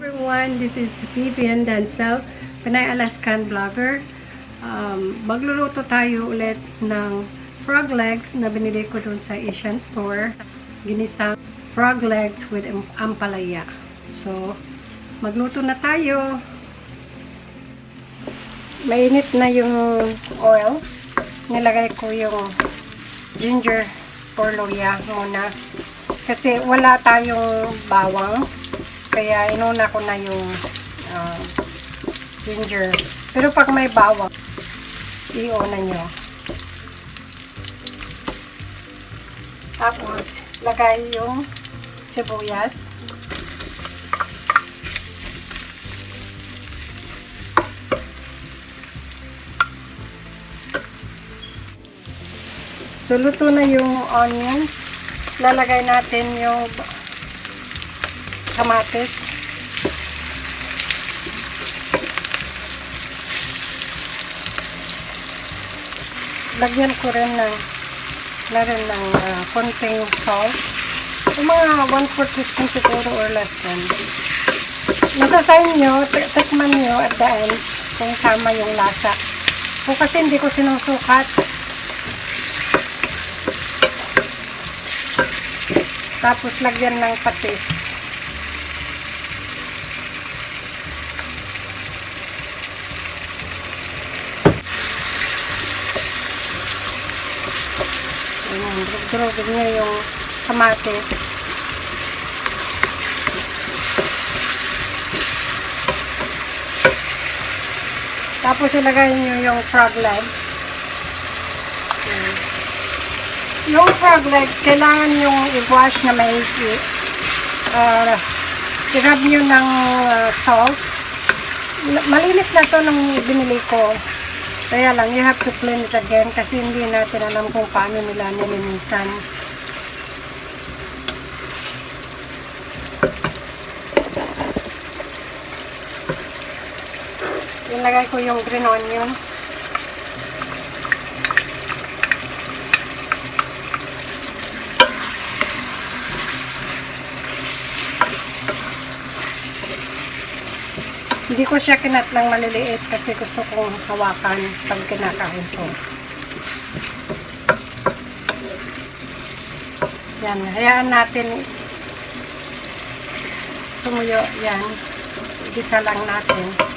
Everyone, this is Vivian Dancel, Pinay Alaskan Vlogger. Magluluto tayo ulit ng frog legs na binili ko dun sa Asian store. Ginisang frog legs with ampalaya. So, magluto na tayo. Mainit na yung oil. Nilagay ko yung ginger or luya muna. Kasi wala tayong bawang. Kaya inuna ko na yung ginger. Pero pag may bawang, iuna nyo. Tapos, lagay yung sibuyas. So, luto na yung onions. Lalagay natin yung kamatis. Lagyan ko rin ng konting salt. Yung mga 1/4 teaspoon siguro or less than. Masasayin nyo, tikman nyo at the end kung tama yung lasa. Kung kasi hindi ko sinusukat. Tapos lagyan ng patis. Drog niya yung kamatis. Tapos ilagay nyo yung frog legs. Yung frog legs, kailangan yung i-wash na maigi. I-rub nyo ng salt. Malinis na to nung binili ko. Kaya lang, you have to clean it again kasi hindi natin alam kung paano nila nilinisan. Ilagay ko yung green onion. Hindi ko siya kinat ng maliliit kasi gusto kong hawakan pag kinakain ko. Yan, hayaan natin tumuyo yan. Igisa lang natin.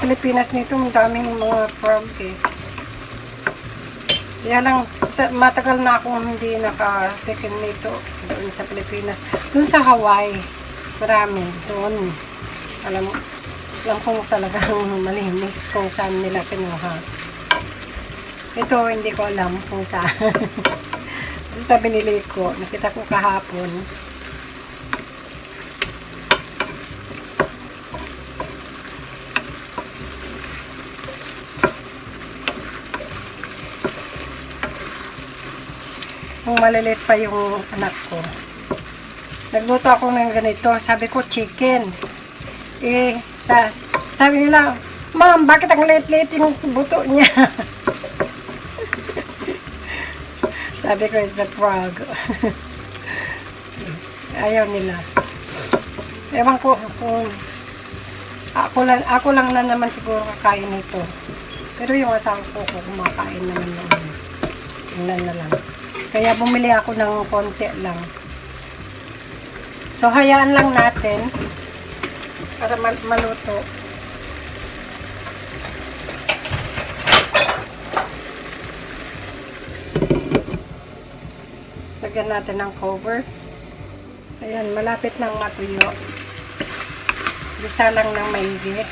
Pilipinas nito, ang daming mga frog eh. Yan lang, matagal na akong hindi nakatikim nito doon sa Pilipinas. Doon sa Hawaii, marami. Doon, alam ko talagang malinis kung saan nila kinuha. Ito, hindi ko alam kung saan. Basta binili ko, nakita ko kahapon. Kung malilit pa yung anak ko. Nagluto ako ng ganito. Sabi ko, chicken. Sabi nila, Ma'am, bakit ang liit-liit yung buto niya? Sabi ko, it's a frog. Ayaw nila. Ewan ko kung ako lang na naman siguro kakain nito. Pero yung asawa ko kumakain naman naman. Tingnan na lang. Kaya bumili ako ng konti lang. So, hayaan lang natin para maluto. Lagyan natin ng cover. Ayan, malapit nang matuyo. Gisa lang ng maigi.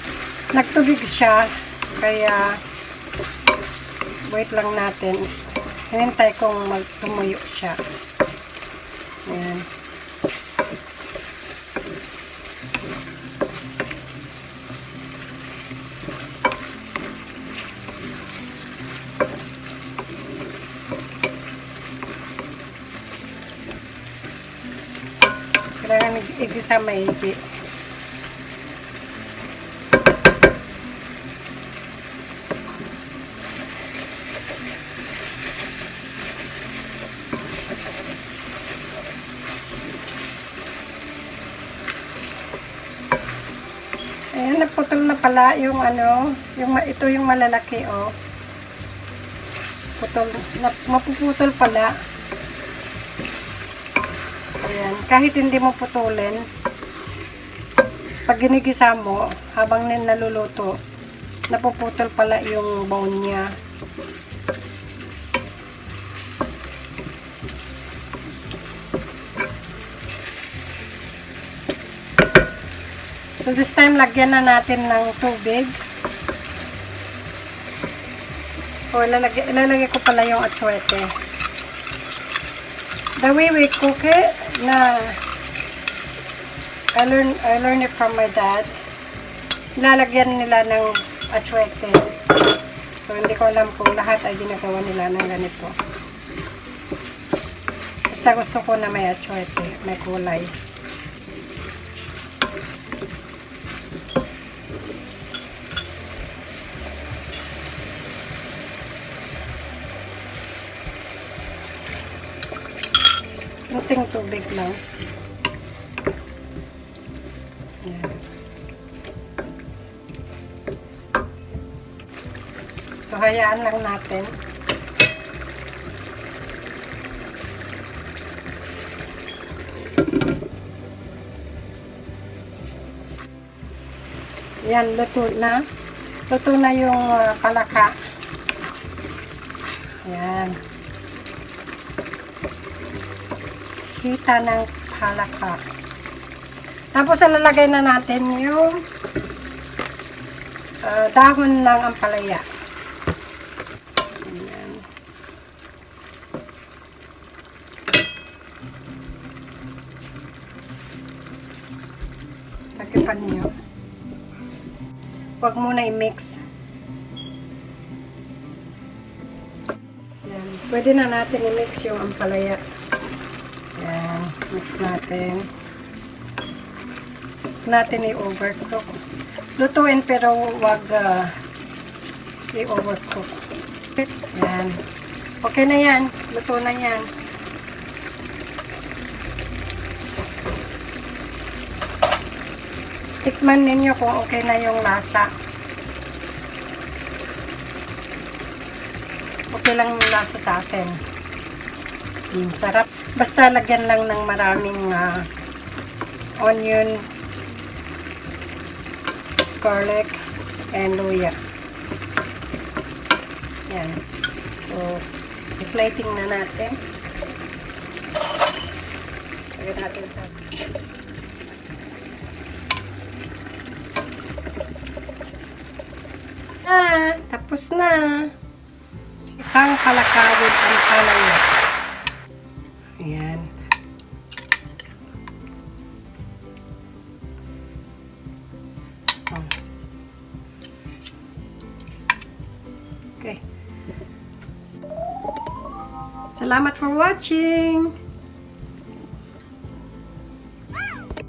Nagtubig siya, kaya wait lang natin. Hinintay kong tumuyo siya. Ayan. Kailangan igisa maigi. Ayan, naputol na pala yung ano, ito yung malalaki, oh. Mapuputol pala. Ayan, kahit hindi mo putulin, pag ginigisa mo, habang naluluto, napuputol pala yung bone niya. So this time, lagyan na natin ng tubig. O, ilalagay ko pala yung atsuete. The way we cook it, I learned it from my dad. Ilalagyan nila ng atsuete. So, hindi ko alam kung lahat ay ginagawa nila ng ganito. Basta gusto ko na may atsuete, may kulay. Kunting tubig lang. Ayan. So, hayaan lang natin. Ayan, luto na. Luto na yung palaka. Ayan. Hita ng palaka. Tapos ilalagay na natin yung dahon ng ampalaya. Ayan. Takipan nyo. Huwag muna i-mix. Ayan. Pwede na natin i-mix yung ampalaya. Ayan, mix natin. Natin i-overcook. Lutuin pero wag i-overcook. Ayan. Okay na yan. Luto na yan. Tikman ninyo kung okay na yung lasa. Okay lang yung lasa sa atin. Sarap. Basta lagyan lang ng maraming onion, garlic, and luya. Yan. So, i-plating na natin. Lagyan natin sa... Tapos na. Isang palaka with ampalaya. Ayan. Oh. Okay. Salamat for watching.